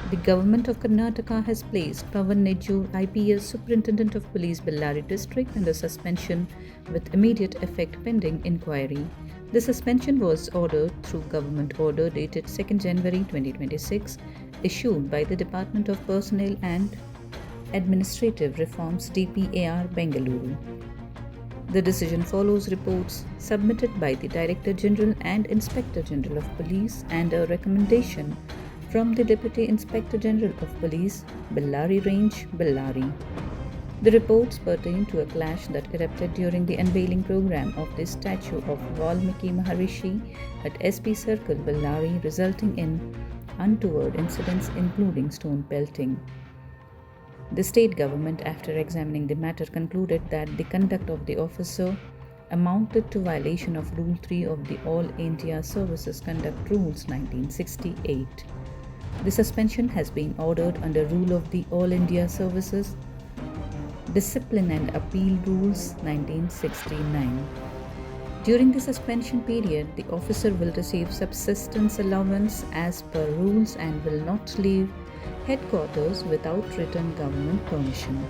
The government of Karnataka has placed Pawan Nejur, IPS Superintendent of Police, Bellary District, under suspension with immediate effect pending inquiry. The suspension was ordered through Government Order dated 2nd January 2026, issued by the Department of Personnel and Administrative Reforms DPAR Bengaluru. The decision follows reports submitted by the Director General and Inspector General of Police and a recommendation from the Deputy Inspector General of Police, Bellary Range, Bellary. The reports pertain to a clash that erupted during the unveiling program of the statue of Valmiki Maharishi at SP Circle, Bellary, resulting in untoward incidents including stone pelting. The state government, after examining the matter, concluded that the conduct of the officer amounted to violation of Rule 3 of the All India Services Conduct Rules 1968. The suspension has been ordered under Rule of the All India Services Discipline and Appeal Rules 1969. During the suspension period, the officer will receive subsistence allowance as per rules and will not leave headquarters without written government permission.